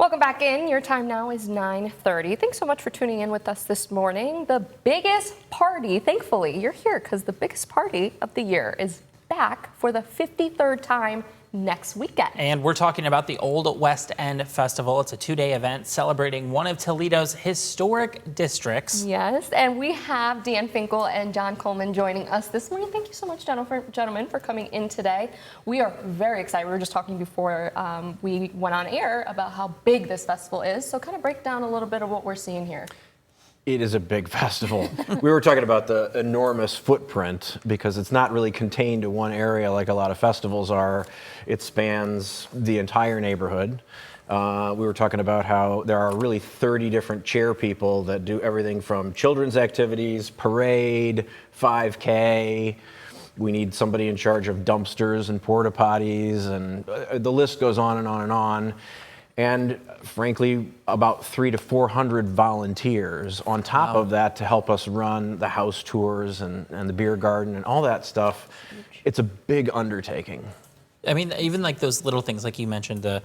Welcome back in. Your time now is 9:30. Thanks so much for tuning in with us this morning. The biggest party, thankfully, you're here because the biggest party of the year is back for the 53rd time next weekend. And we're talking about the Old West End Festival. It's a two-day event celebrating one of Toledo's historic districts. Yes, and we have Dan Finkel and John Coleman joining us this morning. Thank you so much, gentlemen, for coming in today. We are very excited. We were just talking before we went on air about how big this festival is. So kind of break down a little bit of what we're seeing here. It is a big festival. We were talking about the enormous footprint because it's not really contained to one area like a lot of festivals are. It spans the entire neighborhood. We were talking about how there are really 30 different chair people that do everything from children's activities, parade, 5K. We need somebody in charge of dumpsters and porta potties, and the list goes on and on and on. And frankly, about 300 to 400 volunteers on top of that to help us run the house tours and the beer garden and all that stuff. It's a big undertaking. I mean, even like those little things, like you mentioned, the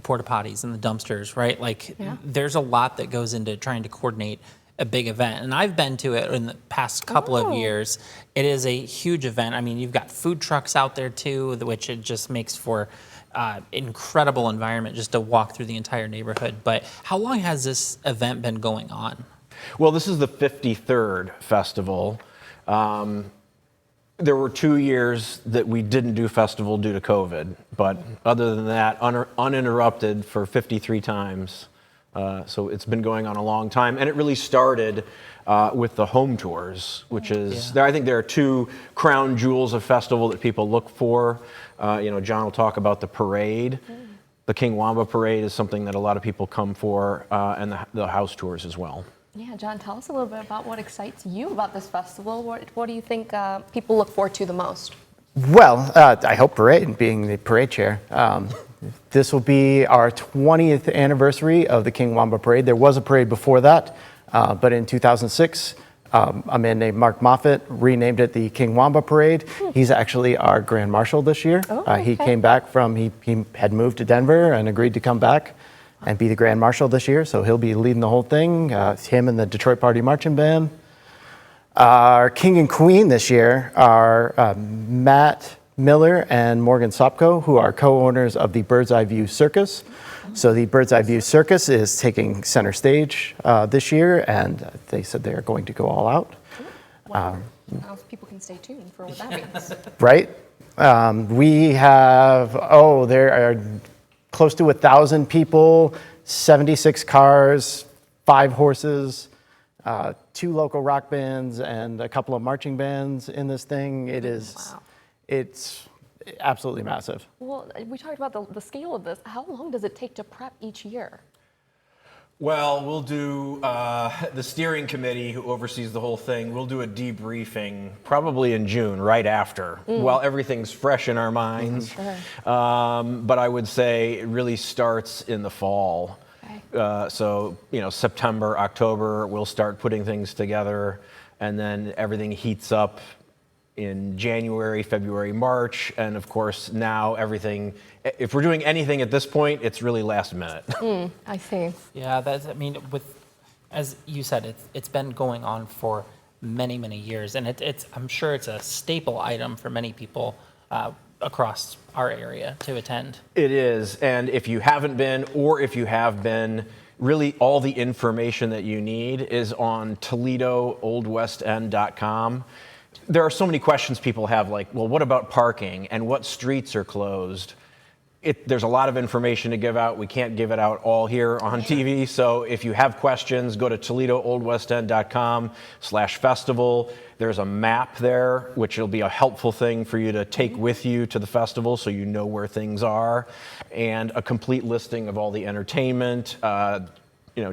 porta potties and the dumpsters, right? Like there's a lot that goes into trying to coordinate a big event. And I've been to it in the past couple of years. It is a huge event. I mean, you've got food trucks out there too, which it just makes for incredible environment just to walk through the entire neighborhood. But how long has this event been going on? Well, this is the 53rd festival. There were 2 years that we didn't do festival due to COVID, but other than that, uninterrupted for 53 times. So it's been going on a long time, and it really started with the home tours, which is, I think there are two crown jewels of festival that people look for. John will talk about the parade. The King Womba parade is something that a lot of people come for, and the house tours as well. Yeah, John, tell us a little bit about what excites you about this festival. What do you think people look forward to the most? Well, I hope parade, being the parade chair. This will be our 20th anniversary of the King Womba parade. There was a parade before that, but in 2006, a man named Mark Moffett renamed it the King Womba Parade. He's actually our Grand Marshal this year. He came back from, he had moved to Denver and agreed to come back and be the Grand Marshal this year. So he'll be leading the whole thing. It's him and the Detroit Party Marching Band. Our King and Queen this year are Matt Miller and Morgan Sopko, who are co-owners of the Bird's Eye View Circus. So the Bird's Eye View Circus is taking center stage this year, and they said they are going to go all out. Wow. People can stay tuned for what that means. Right. We have, there are close to 1,000 people, 76 cars, 5 horses, 2 local rock bands, and a couple of marching bands in this thing. It's absolutely massive. Well, we talked about the scale of this. How long does it take to prep each year? Well, we'll do, the steering committee who oversees the whole thing, we'll do a debriefing probably in June, right after, while everything's fresh in our minds. But I would say it really starts in the fall. So, September, October, we'll start putting things together, and then everything heats up in January, February, March, and of course now everything, if we're doing anything at this point, it's really last minute. I see. Yeah, as you said, it's been going on for many, many years, and I'm sure it's a staple item for many people across our area to attend. It is, and if you haven't been, or if you have been, really all the information that you need is on ToledoOldWestEnd.com. There are so many questions people have, like, well, what about parking and what streets are closed? There's a lot of information to give out. We can't give it out all here on TV. So if you have questions, go to ToledoOldWestEnd.com/festival. There's a map there, which will be a helpful thing for you to take with you to the festival so you know where things are, and a complete listing of all the entertainment,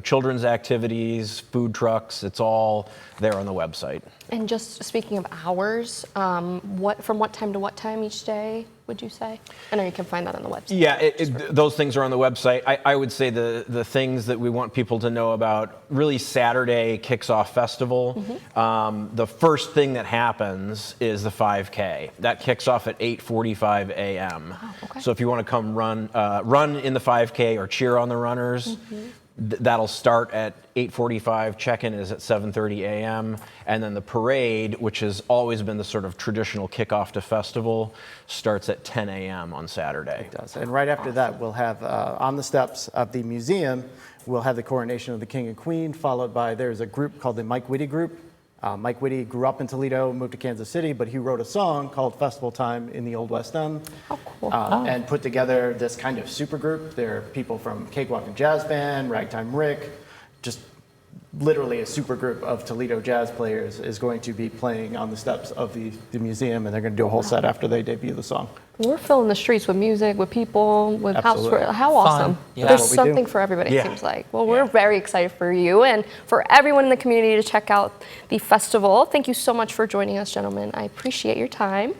children's activities, food trucks. It's all there on the website. And just speaking of hours, from what time to what time each day would you say? I know you can find that on the website. Yeah, those things are on the website. I would say the things that we want people to know about, really Saturday kicks off festival. The first thing that happens is the 5K. That kicks off at 8:45 a.m. Oh, okay. So if you want to come run in the 5K or cheer on the runners, that'll start at 8:45. Check-in is at 7:30 a.m. And then the parade, which has always been the sort of traditional kickoff to festival, starts at 10 a.m. on Saturday. It does. And right after that, we'll have on the steps of the museum, we'll have the coronation of the King and Queen, followed by, there's a group called the Mike Whitty Group. Mike Whitty grew up in Toledo, moved to Kansas City, but he wrote a song called Festival Time in the Old West End. How cool. And put together this kind of super group. There are people from Cakewalk and Jazz Band, Ragtime Rick, just literally a super group of Toledo jazz players is going to be playing on the steps of the museum, and they're going to do a whole set after they debut the song. We're filling the streets with music, with people, with Absolutely. how awesome. Yeah. There's That's what we do. something for everybody, Yeah. it seems like. Well, we're very excited for you and for everyone in the community to check out the festival. Thank you so much for joining us, gentlemen. I appreciate your time.